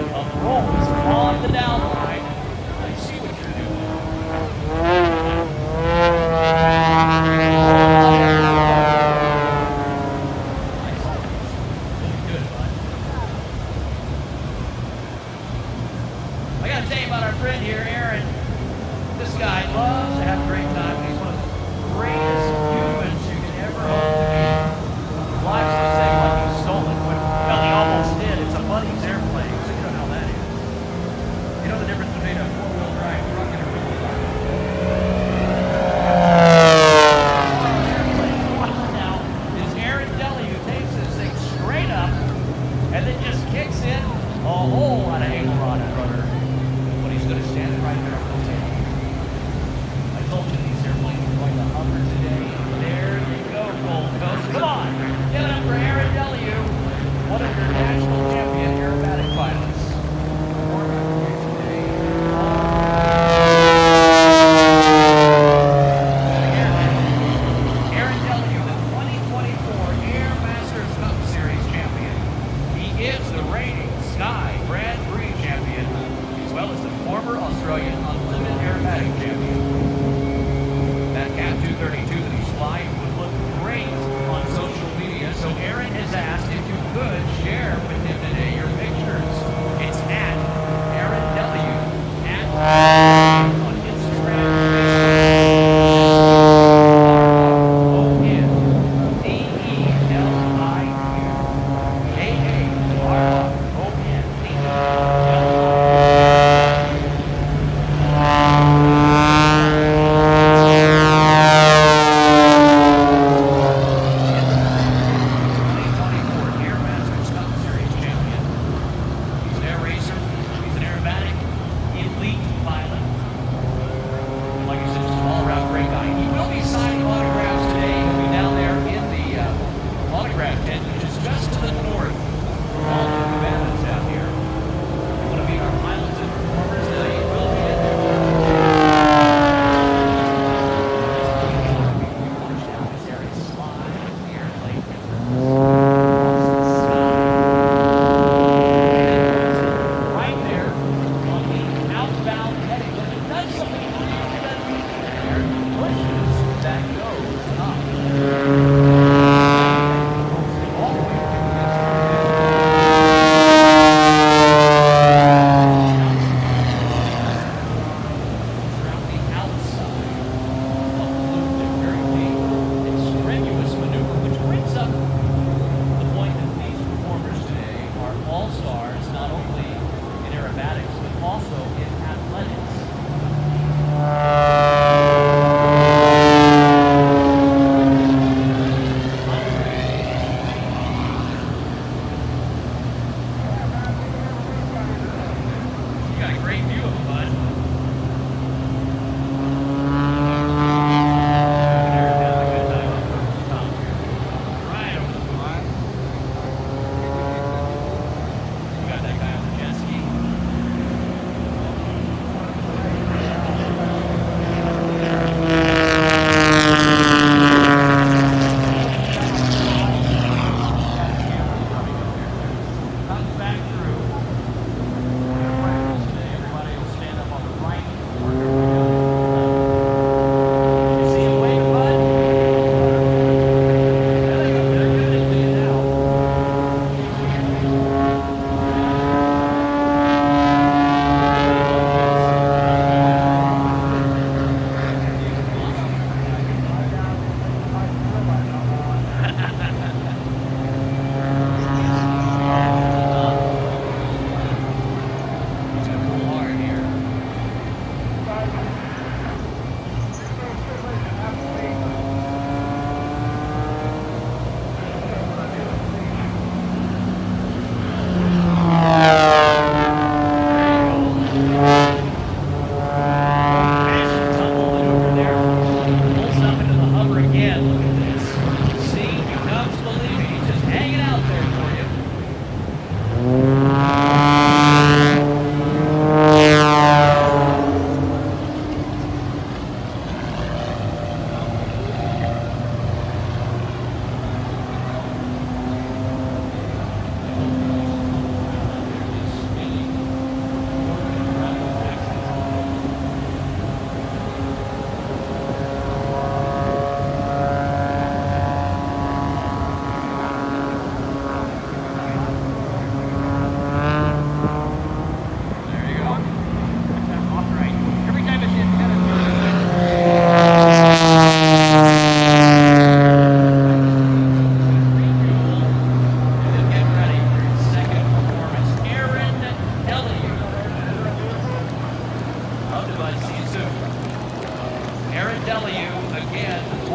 of rolls on the down line. I see what you're doing. I got to tell you about our friend here, Aaron. This guy loves to have a great time. He's one of the greatest humans you can ever hope to meet. Lives to say like he stole it, but well, he almost did. It's a buddy's airplane, so you don't know how that is. You know the difference between a four-wheel drive truck and a real drive. Now is Aaron Deli, who takes this thing straight up and then just kicks in a whole lot of aileron rudder. But he's going to stand it right there on the tail. I told you these airplanes are going to hover today. There you go, Gold Coast. Come on, give it up for Aaron W., one of your national champion aerobatic pilots. Aaron W., the 2024 Air Masters Cup Series champion. He is the reigning Sky Grand Prix champion, as well as the former Australian Unlimited Aerobatic champion. That Cat 232 that he's flying would look great on social media, so Aaron has asked if you could share with him today your pictures. It's at Aaron W. on Instagram,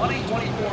2024